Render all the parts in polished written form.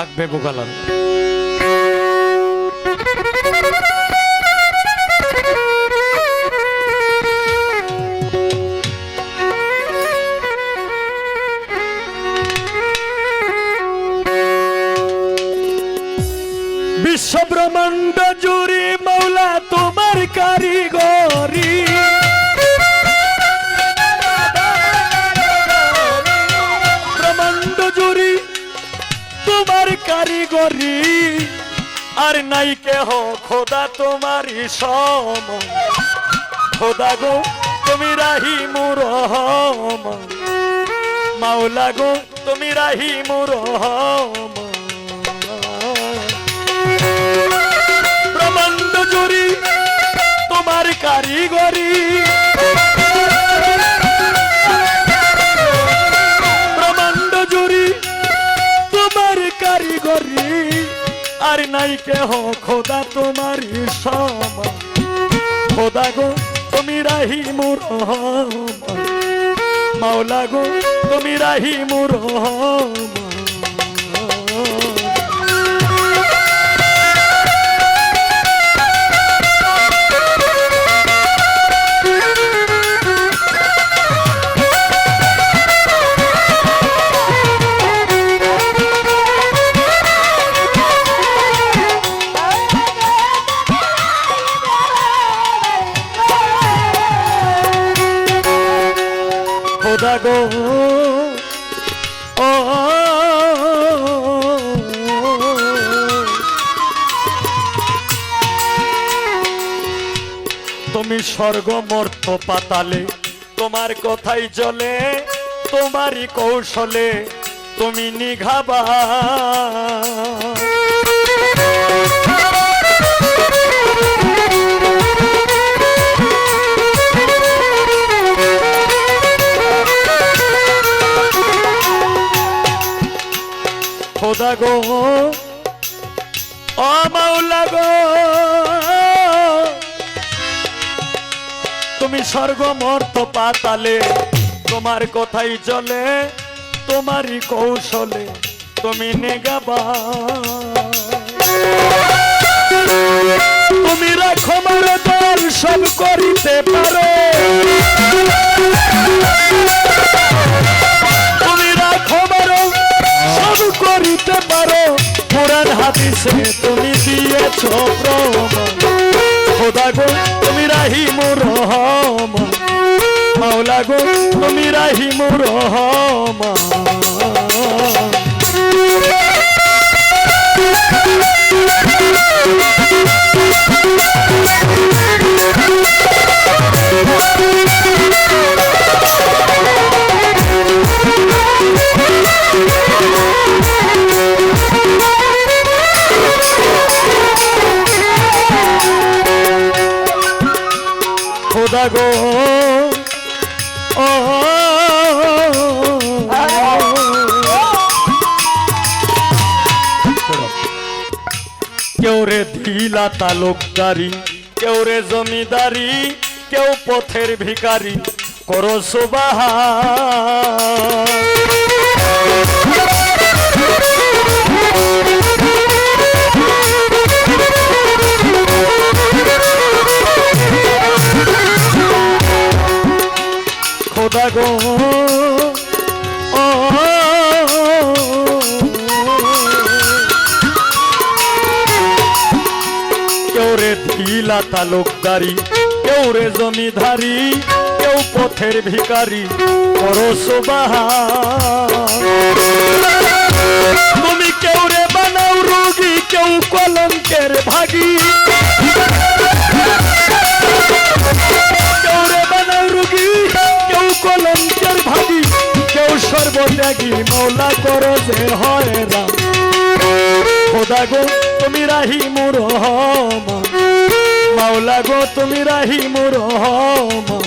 লাগবে বোকালাল। বিশ্ব ব্রহ্মাণ্ড জুড়ে মৌলা তোমার কারিগরি, ব্রহ্মাণ্ড জুড়ে তোমার কারিগরি, আর নাই কেহ খোদা তোমারই সম। খোদা গো তুমি রাহিমু রহমান, মাওলা গো তুমি রাহিমু রহমান। ব্রহ্মাণ্ড জুড়ে তোমার কারিগরি, ব্রহ্মাণ্ড জুড়ে তোমার কারিগরি, আর নাই কেহ খোদা তোমারই সমান। খোদা গো তুমি রাহিমু রহমান, মাওলা গো তুমি রাহিমু রহমান। খোদা গো ও তুমি স্বর্গ মর্ত পাতালে তোমার কথাই চলে, তোমারই কৌশলে তুমি নিঘাবা। খোদা গো ও মাওলা গো তুমি স্বর্গ মর্ত পাতালে তোমার কথাই চলে, তোমারই কৌশলে তুমি নেগাবা। তুমি রাখো মার দল সব করিতে পারো, তুমি রাখো মারো সব করিতে পারো, কোরআন হাদিসে তুমি দিয়েছ প্রমাণ। খোদা গো তুমি রাহিমু রহমান, মাওলা গো তুমি রাহিমু রহমান। খোদা গো ও কেউ রে ঢিলা তালুকদারি, কেউ রে জমিদারি, কেউ পথের ভিখারি, করো সুবহান। খোদা গো ও কেউ রে ঢিলা তালুকদারি, কেউ রে জমিদারি, কেউ পথের ভিখারি, করো সুবহান। তুমি কেউ রে বানাও রোগী, কেউ কলঙ্কের ভাগী, কেউ রে বানাও রোগী, কেউ কলঙ্কের ভাগী, কেউ সর্বত্যাগী, মৌলা করো যে হয় রাম। খোদা গো তুমি রাহিমু রহমান, মাওলা গো তুমি রাহিমু রহমান।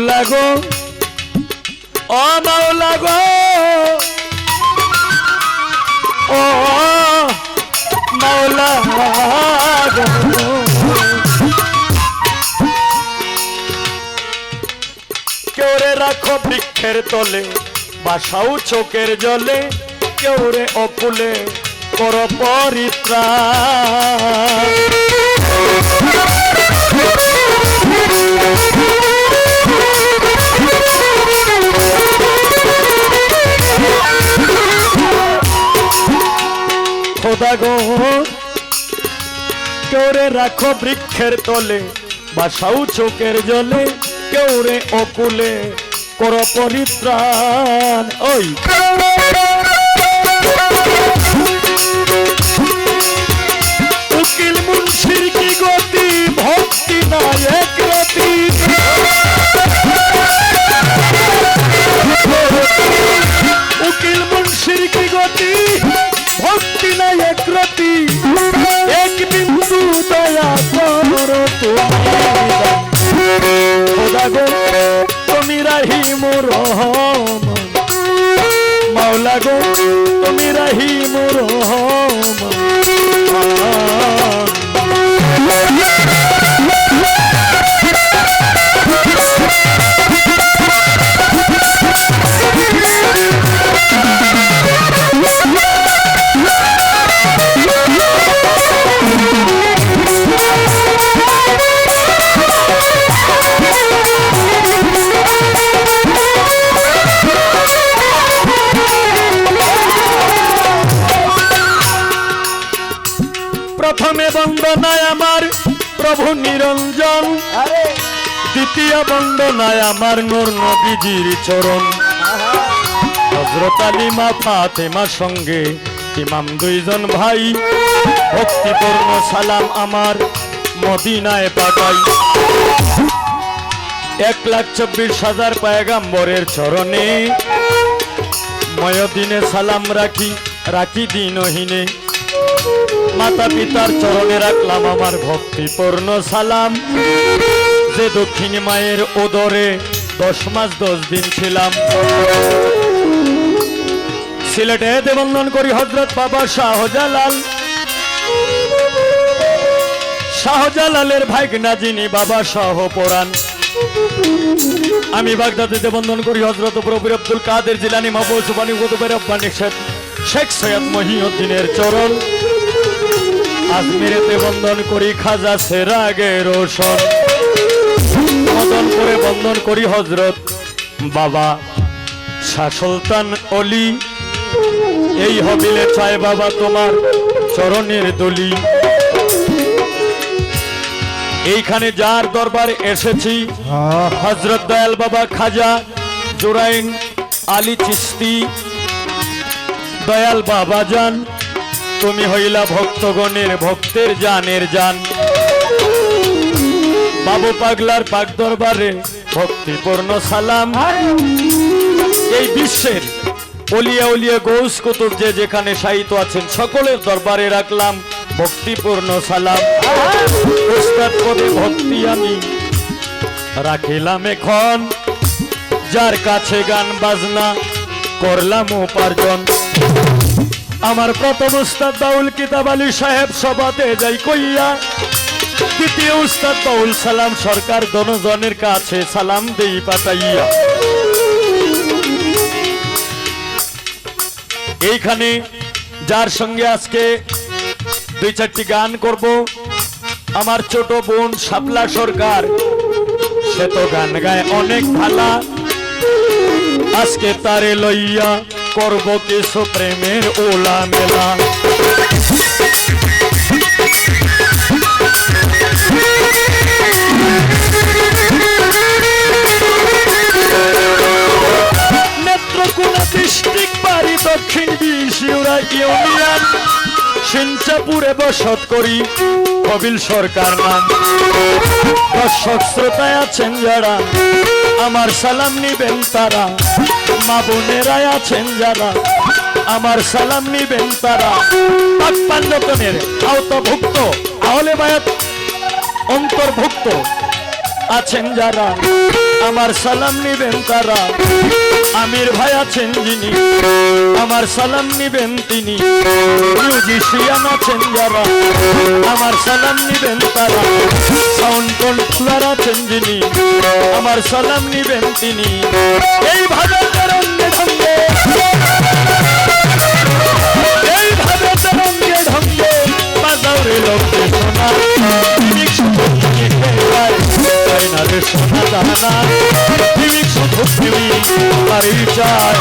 মাওলা গো ও মাওলা গো ও মাওলা গো কেউ রে রাখো বৃক্ষের তলে বাসাও চোখের জলে কেউ রে অকুলে কর পরিত্রাণ খোদা গো কেউ রে রাখো বৃক্ষের তলে বাসাও চোখের জলে কেউ রে অকুলে কর পরিত্রাণ ওই উকিল মুন্সির কি গতি ভক্তি নাই এক রতি উকিল মুন্সির কি গতি ভক্তি নাই এক রতি এক বিন্দু দয়া করো খোদা গো তুমি রহিম রহমান মাওলা গো তুমি রহিম রহমান প্রথমে বন্দনায় আমার প্রভু নিরঞ্জন দ্বিতীয় বন্দনায় আমার নূর নবীজির চরণ হযরত আলী মা ফাতেমা সঙ্গে ইমাম দুইজন ভাই ভক্তিপূর্ণ সালাম আমার মদিনায় পাঠাই 1,24,000 পয়গম্বরের চরণে ময়দিনে সালাম রাখি রাখি দিনহীনে মাতা পিতার চরণে রাখলাম আমার ভক্তিপূর্ণ সালাম যে দক্ষিণী মায়ের উদরে 10 মাস 10 দিন ছিলাম সিলেটে বন্দন করি হযরত বাবা শাহজালালের ভাইগনা যিনি বাবা শাহ পরাণ আমি বাগদাদেতে বন্দন করি হযরত প্রবীর আব্দুল কাদের জিলানী মাহবুব সুবহানী কুতুবের রব্বানী শেখ সৈয়দ মহিউদ্দিনের চরণ আজমিরেতে বন্দন করি খাজা সেরাগে রোশন বন্দন করে বন্দন করি হযরত বাবা শাহ সুলতান অলি এই হবিলে চায় বাবা তোমার চরণের দলি এইখানে যার দরবারে এসেছি হযরত দয়াল বাবা খাজা জুরাইন আলী চিশতি দয়াল বাবা জান তুমি হইলা ভক্তগণের ভক্তের জানের জান বাবু পাগলার পাক দরবারে ভক্তিপূর্ণ সালাম এই বিশ্বের ওলিয়া উলিয়া গৌস কুতুব যে যেখানে শায়িত আছেন সকলের দরবারে রাখলাম ভক্তিপূর্ণ সালাম উস্তাদ পদে ভক্তি আমি রাখিলাম এখন যার কাছে গান বাজনা করলাম উপার্জন আমার প্রথম উস্তাদ বাউল কিতাব আলী সাহেব সভাতে যাই কইয়া দ্বিতীয় উস্তাদ বাউল সালাম সরকার দনজনের কাছে সালাম দেই পাঠাইয়া এইখানে যার সঙ্গে আজকে 2-4টি গান করব আমার ছোট বোন শাপলা সরকার সে তো গান গায় অনেক ভালা আজকে তারে লইয়া করব কিছু প্রেমের ওলা মেলা নেত্রকোনা ডিস্ট্রিক্ট বাড়ি দক্ষিণ বিশিউরা ইউনিয়ন সিঞ্চাপুরে বসত করি কবিল সরকার নাম দর্শক শ্রোতায় আছেন যারা আমার সালাম নিবেন তারা মা বোনেরাই আছেন যারা আমার সালাম নিবেন তারা পাক পাঞ্জতনের আওতাভুক্ত আহলে বায়াত অন্তর্ভুক্ত আছেন যারা আমার সালাম নিবেন তারা, আমির ভাই আছেন যিনি আমার সালাম নিবেন তিনি, মিউজিশিয়ান আছেন যারা আমার সালাম নিবেন তারা, সাউন্ড কন্ট্রোলার আছেন যিনি আমার সালাম নিবেন তিনি। এইভাবে তরঙ্গে ঢঙ্গে, এইভাবে তরঙ্গে ঢঙ্গে বাজাও রে লোকে শোনা, না রে সোনা দানা, প্রেমিক শুধু প্রেমিক বাড়ি চায়।